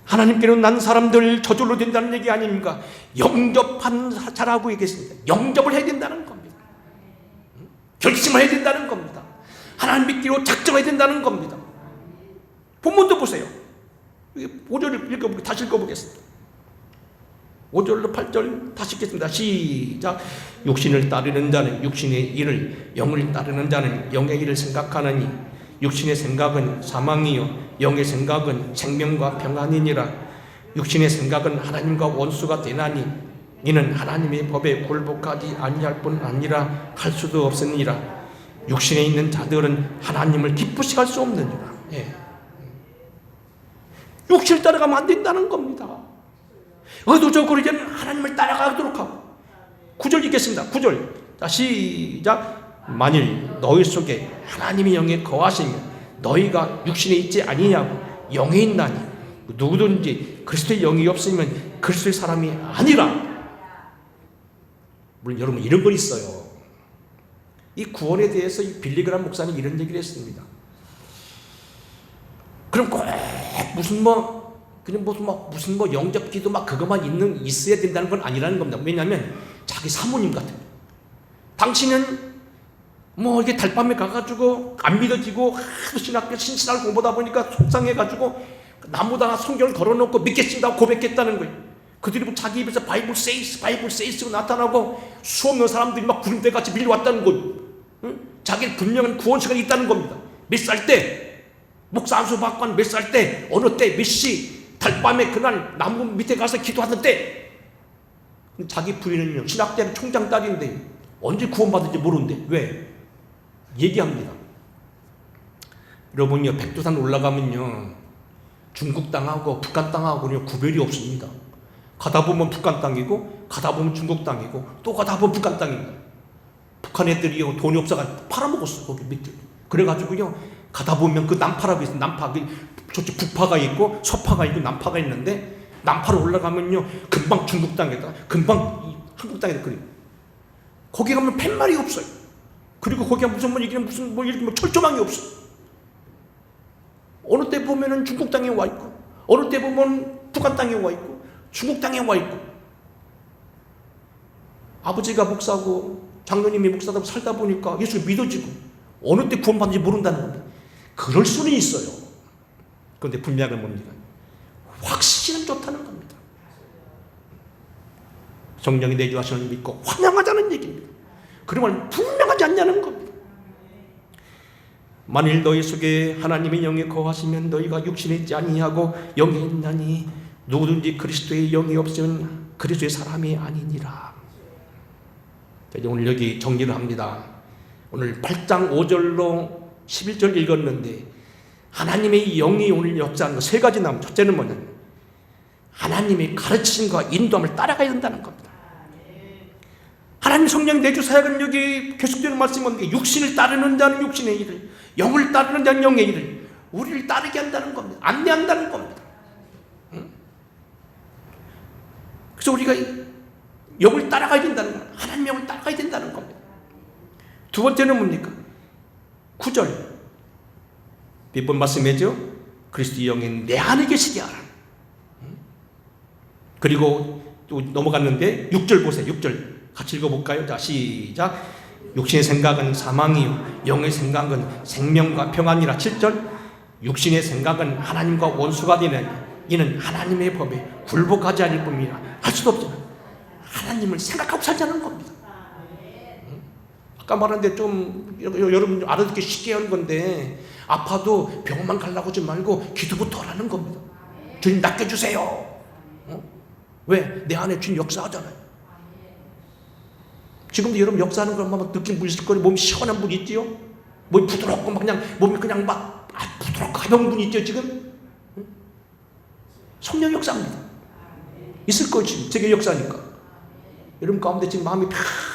하나님께로 난 사람들 저절로 된다는 얘기 아닙니까? 영접한 자라고 얘기했습니다. 영접을 해야 된다는 겁니다. 결심을 해야 된다는 겁니다. 하나님 믿기로 작정해야 된다는 겁니다. 본문도 보세요. 5절을 다시 읽어보겠습니다. 5절로 8절 다시 읽겠습니다. 시작. 육신을 따르는 자는 육신의 일을, 영을 따르는 자는 영의 일을 생각하느니 육신의 생각은 사망이요 영의 생각은 생명과 평안이니라. 육신의 생각은 하나님과 원수가 되나니 이는 하나님의 법에 굴복하지 아니할 뿐 아니라 할 수도 없으니라. 육신에 있는 자들은 하나님을 기쁘시게 할 수 없느니라. 육신을 따라가면 안 된다는 겁니다. 의도적으로 이제는 하나님을 따라가도록 하고. 9절 읽겠습니다. 9절. 자, 시작. 만일 너희 속에 하나님의 영에 거하시면 너희가 육신에 있지 아니냐고 영에 있나니 누구든지 그리스도의 영이 없으면 그리스도의 사람이 아니라. 물론 여러분 이런 건 있어요. 이 구원에 대해서 이 빌리그람 목사는 이런 얘기를 했습니다. 그럼 꼭 무슨 영접기도 막 그것만 있어야 된다는 건 아니라는 겁니다. 왜냐하면 자기 사모님 같은, 당신은 이렇게 달밤에 가가지고 안 믿어지고 하도 신학교 공부하다 보니까 속상해가지고 나무다가 성경을 걸어놓고 믿겠습니다 고백했다는 거예요. 그들이 자기 입에서 바이블 세이스로 나타나고 수없는 사람들이 막 구름대같이 밀려왔다는 거예요. 응? 자기 분명한 구원 시간이 있다는 겁니다. 몇 살 때 목사 안수 받고 몇 살 때 어느 때 몇 시 달밤에 그날 나무 밑에 가서 기도하는데, 자기 부인은요 신학대학 총장 딸인데 언제 구원받은지 모르는데 왜? 얘기합니다. 여러분요, 백두산 올라가면요 중국 땅하고 북한 땅하고는 구별이 없습니다. 가다 보면 북한 땅이고 가다 보면 중국 땅이고 또 가다 보면 북한 땅입니다. 북한 애들이 돈이 없어가지고 팔아먹었어 거기 밑에. 그래가지고요 가다 보면 그 남파라고 있어요. 남파, 저쪽 북파가 있고 서파가 있고 남파가 있는데, 남파로 올라가면요 금방 중국 땅에다 금방 한국 땅에다 그래요. 거기 가면 팻말이 없어요. 그리고 거기가 무슨 철조망이 없어. 어느 때 보면은 중국 땅에 와 있고, 어느 때 보면 북한 땅에 와 있고, 중국 땅에 와 있고. 아버지가 목사고 장로님이 목사다 살다 보니까 예수 믿어지고 어느 때 구원받는지 모른다는 겁니다. 그럴 수는 있어요. 그런데 분명한 건 뭡니까? 확신은 좋다는 겁니다. 성령이 내주하시는 믿고 환영하자는 얘기입니다. 그러면 분명하지 않냐는 겁니다. 만일 너희 속에 하나님의 영이 거하시면 너희가 육신에 있지 아니하고 영에 있나니 누구든지 그리스도의 영이 없으면 그리스도의 사람이 아니니라. 이제 오늘 여기 정리를 합니다. 오늘 8장 5절로 11절 읽었는데 하나님의 영이 오늘 역사하는 거 세 가지 나옵니다. 첫째는 뭐냐면 하나님의 가르침과 인도함을 따라가야 된다는 겁니다. 하나님 성령 내주 사역은 여기 계속되는 말씀은 육신을 따르는 자는 육신의 일을, 영을 따르는 자는 영의 일을 우리를 따르게 한다는 겁니다. 안내한다는 겁니다. 그래서 우리가 영을 따라가야 된다는 겁니다. 하나님 영을 따라가야 된다는 겁니다. 두 번째는 뭡니까? 9절 몇 번 말씀했죠? 그리스도의 영이 내 안에 계시게 하라. 그리고 또 넘어갔는데 6절 보세요. 6절 같이 읽어볼까요? 자, 시작. 육신의 생각은 사망이요 영의 생각은 생명과 평안이라. 7절 육신의 생각은 하나님과 원수가 되는 이는 하나님의 법에 굴복하지 않을 뿐이라. 할 수도 없잖아요. 하나님을 생각하고 살자는 겁니다. 아까 말한데 좀 여러분 알아듣기 쉽게 하는 건데, 아파도 병원만 가려고 하지 말고 기도부터 하라는 겁니다. 주님 낫게주세요. 왜? 내 안에 주님 역사하잖아요. 지금도 여러분 역사하는 것만 느낌 보실 거예요. 몸이 시원한 분 있지요? 몸이 부드럽고 몸이 그냥 부드럽고 가벼운 분 있죠 지금? 성령 역사입니다. 있을 거예요 지금. 제게 역사니까. 여러분 가운데 지금 마음이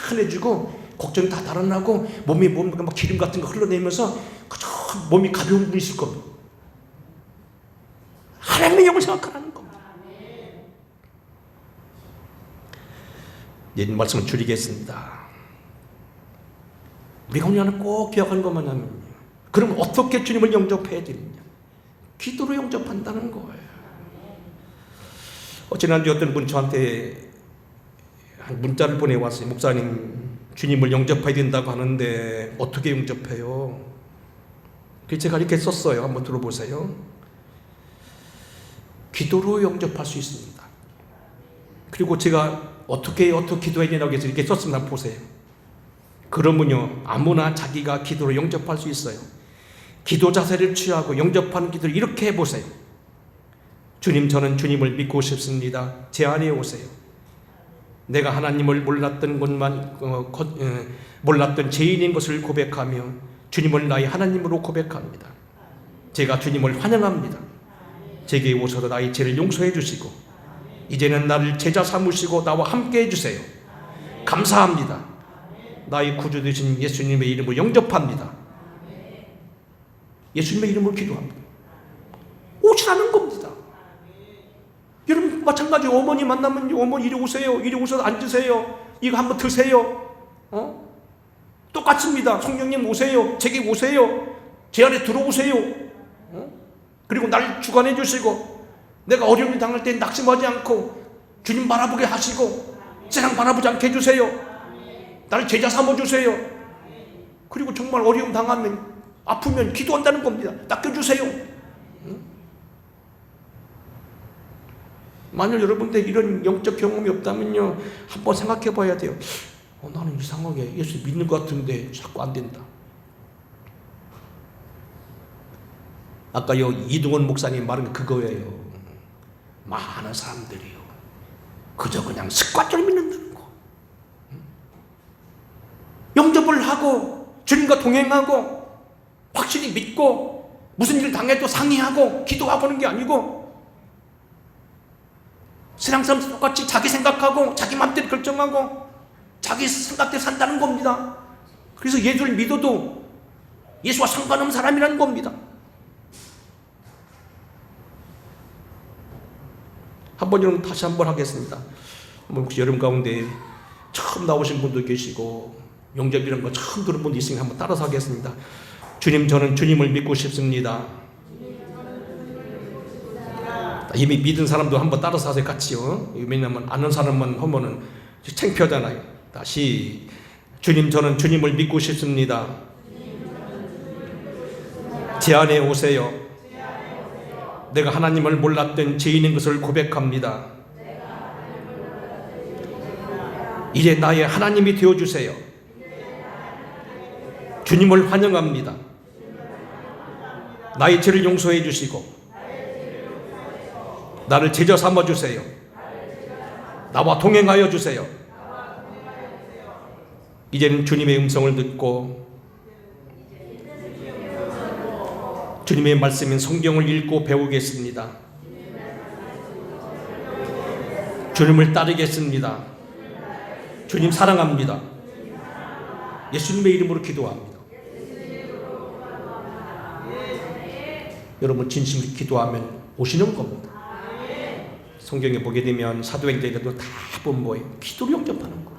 편해지고 걱정이 다 달아나고 몸이 막 기름 같은 거 흘러내면서 그저 몸이 가벼운 분 있을 겁니다. 하나님의 영을 생각하라는 겁니다. 이제 말씀을 줄이겠습니다. 우리가 오늘 꼭 기억하는 것만 하면요. 그럼 어떻게 주님을 영접해야 되느냐? 기도로 영접한다는 거예요. 지난주에 어떤 분이 저한테 문자를 보내왔어요. 목사님, 주님을 영접해야 된다고 하는데 어떻게 영접해요? 그래서 제가 이렇게 썼어요. 한번 들어보세요. 기도로 영접할 수 있습니다. 그리고 제가 어떻게 기도해야 되냐고 해서 이렇게 썼습니다. 한번 보세요. 그러면요 아무나 자기가 기도로 영접할 수 있어요. 기도 자세를 취하고 영접하는 기도를 이렇게 해보세요. 주님, 저는 주님을 믿고 싶습니다. 제 안에 오세요. 내가 하나님을 몰랐던 몰랐던 죄인인 것을 고백하며 주님을 나의 하나님으로 고백합니다. 제가 주님을 환영합니다. 제게 오셔서 나의 죄를 용서해 주시고 이제는 나를 제자 삼으시고 나와 함께 해주세요. 감사합니다. 나의 구주 되신 예수님의 이름으로 영접합니다. 예수님의 이름으로 기도합니다. 오시라는 겁니다. 여러분 마찬가지 어머니 만나면 어머니 이리 오세요. 이리 오셔서 앉으세요. 이거 한번 드세요. 똑같습니다. 성령님 오세요. 제게 오세요. 제 안에 들어오세요. 그리고 날 주관해 주시고 내가 어려움을 당할 때 낙심하지 않고 주님 바라보게 하시고 세상 바라보지 않게 해주세요. 나를 제자 삼아주세요. 그리고 정말 어려움 당하면 아프면 기도한다는 겁니다. 닦여주세요. 만약 여러분들 이런 영적 경험이 없다면요, 한번 생각해 봐야 돼요. 나는 이상하게 예수 믿는 것 같은데 자꾸 안 된다. 아까요 이동원 목사님 말은 그거예요. 많은 사람들이요 그저 그냥 습관적으로 믿는다는 거. 영접을 하고 주님과 동행하고 확실히 믿고 무슨 일 당해도 상의하고 기도하고 하는 게 아니고 세상 사람 똑같이 자기 생각하고 자기 마음대로 결정하고 자기 생각대로 산다는 겁니다. 그래서 예수를 믿어도 예수와 상관없는 사람이라는 겁니다. 한번 여러분 다시 한번 하겠습니다. 혹시 여러분 가운데 처음 나오신 분도 계시고 영접이라는 거 처음 들은 분도 있으니까 한번 따라서 하겠습니다. 주님, 저는 주님을 믿고 싶습니다. 이미 믿은 사람도 한번 따라서 하세요. 같이요. 왜냐면 아는 사람만 하면은 창피하잖아요. 다시 주님, 저는 주님을 믿고 싶습니다. 제 안에 오세요. 내가 하나님을 몰랐던 죄인인 것을 고백합니다. 이제 나의 하나님이 되어주세요. 주님을 환영합니다. 나의 죄를 용서해 주시고 나를 제자 삼아 주세요. 나와 동행하여 주세요. 이제는 주님의 음성을 듣고 주님의 말씀인 성경을 읽고 배우겠습니다. 주님을 따르겠습니다. 주님 사랑합니다. 예수님의 이름으로 기도합니다. 여러분 진심으로 기도하면 오시는 겁니다. 성경에 보게 되면 사도행전에도 다 보면 뭐예요? 기도를 영접하는 거예요.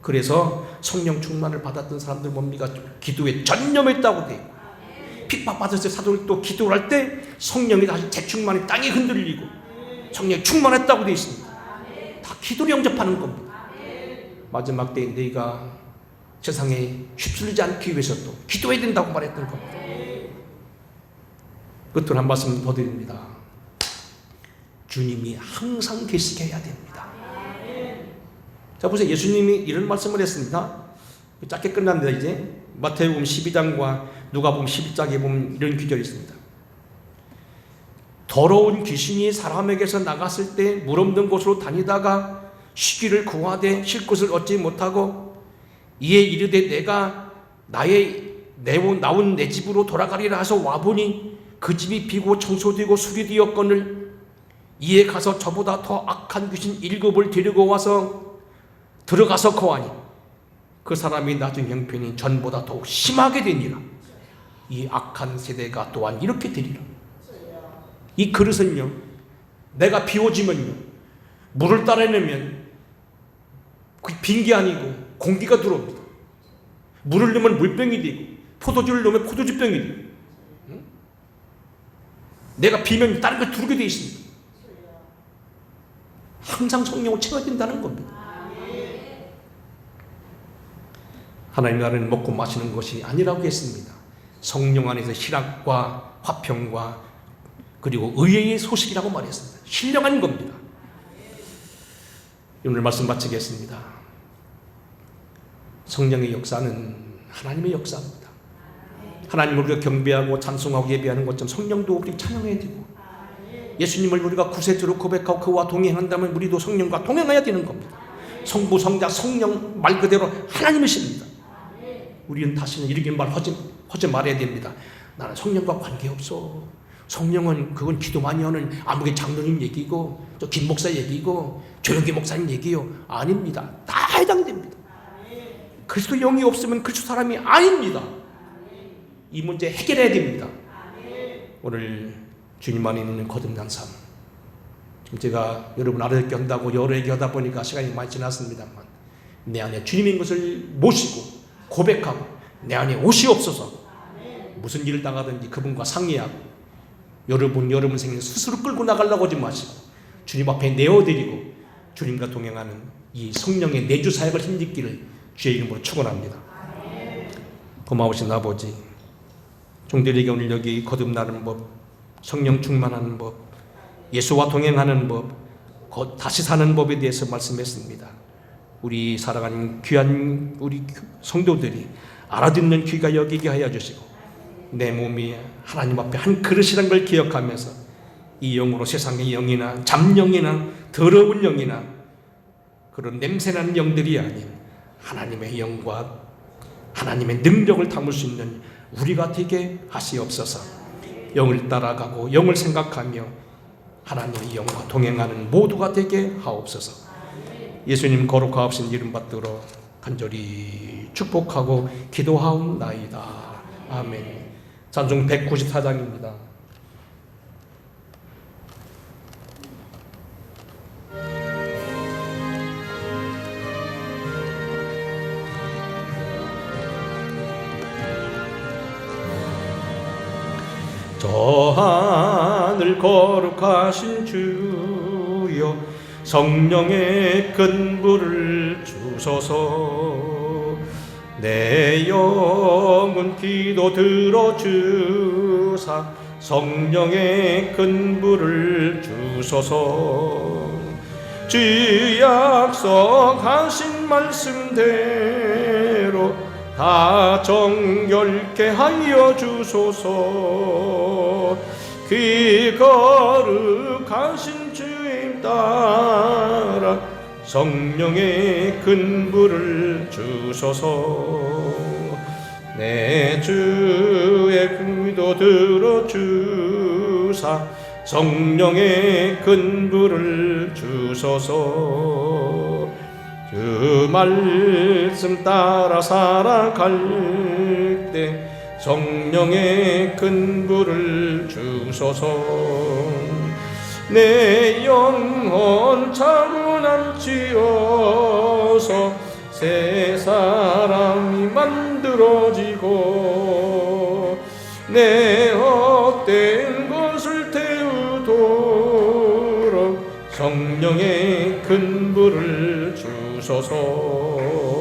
그래서 성령 충만을 받았던 사람들 뭡니까? 기도에 전념했다고 돼요. 핍박받았을 때 사도를 또 기도를 할 때 성령이 다시 재충만이 땅이 흔들리고 성령이 충만했다고 되어 있습니다. 다 기도를 영접하는 겁니다. 마지막 때에 너희가 세상에 휩쓸리지 않기 위해서 또 기도해야 된다고 말했던 겁니다. 끝으로 한 말씀 더 드립니다. 주님이 항상 계시게 해야 됩니다. 자 보세요. 예수님이 이런 말씀을 했습니다. 짧게 끝납니다. 이제 마태복음 12장과 누가복음 11장에 보면 이런 구절이 있습니다. 더러운 귀신이 사람에게서 나갔을 때 물 없는 곳으로 다니다가 쉬기를 구하되 쉴 곳을 얻지 못하고 이에 이르되 내가 나온 내 집으로 돌아가리라 하서 와보니 그 집이 비고 청소되고 수리되었거늘 이에 가서 저보다 더 악한 귀신 7을 데리고 와서 들어가서 거하니 그 사람이 나중 형편이 전보다 더욱 심하게 되니라. 이 악한 세대가 또한 이렇게 되리라. 이 그릇은요 내가 비워지면요 물을 따라내면 그 빈 게 아니고 공기가 들어옵니다. 물을 넣으면 물병이 되고 포도주를 넣으면 포도주병이 되고 내가 비면 다른 걸 두르게 되어 있습니다. 항상 성령을 채워야 된다는 겁니다. 하나님 나라는 먹고 마시는 것이 아니라고 했습니다. 성령 안에서 희락과 화평과 그리고 의의 소식이라고 말했습니다. 신령한 겁니다. 오늘 말씀 마치겠습니다. 성령의 역사는 하나님의 역사입니다. 하나님을 우리가 경배하고 찬송하고 예배하는 것처럼 성령도 우리 찬양해야 되고 예수님을 우리가 구세주로 고백하고 그와 동행한다면 우리도 성령과 동행해야 되는 겁니다. 성부, 성자, 성령 말 그대로 하나님이십니다. 우리는 다시는 이렇게 하지 말아야 됩니다. 나는 성령과 관계없어. 성령은 그건 기도 많이 하는 아무개 장로님 얘기고 저 김 목사 얘기고 조영기 목사님 얘기요. 아닙니다. 다 해당됩니다. 그리스도 영이 없으면 그리스도 사람이 아닙니다. 이 문제 해결해야 됩니다. 오늘 주님 안에 있는 거듭난 삶. 지금 제가 여러분 알아듣게 한다고 여러 얘기하다 보니까 시간이 많이 지났습니다만 내 안에 주님인 것을 모시고 고백하고 내 안에 오시옵소서. 무슨 일을 당하든지 그분과 상의하고 여러분 생명 스스로 끌고 나가려고 하지 마시고 주님 앞에 내어드리고 주님과 동행하는 이 성령의 내주 사역을 힘입기를 주의 이름으로 축원합니다. 고마우신 아버지, 종들에게 오늘 여기 거듭나는 법, 성령 충만하는 법, 예수와 동행하는 법, 다시 사는 법에 대해서 말씀했습니다. 우리 사랑하는 귀한 우리 성도들이 알아듣는 귀가 여기게 하여 주시고 내 몸이 하나님 앞에 한 그릇이란 걸 기억하면서 이 영으로 세상의 영이나 잡영이나 더러운 영이나 그런 냄새나는 영들이 아닌 하나님의 영과 하나님의 능력을 담을 수 있는 우리가 되게 하시옵소서. 영을 따라가고 영을 생각하며 하나님의 영과 동행하는 모두가 되게 하옵소서. 예수님 거룩하신 이름 받들어 간절히 축복하고 기도하옵나이다. 아멘. 찬송 194장입니다. 저 하늘 거룩하신 주여 성령의 큰 불을 주소서. 내 영혼 기도 들어주사 성령의 큰 불을 주소서. 주 약속하신 말씀대로 다 정결케 하여 주소서. 그 거룩하신 주님 따라 성령의 큰 불을 주소서. 내 주의 기도 들어주사 성령의 큰 불을 주소서. 그 말씀 따라 살아갈 때 성령의 큰 불을 주소서. 내 영혼 차분함지어서 새 사람이 만들어지고 내 헛된 것을 태우도록 성령의 큰 불을 주소서.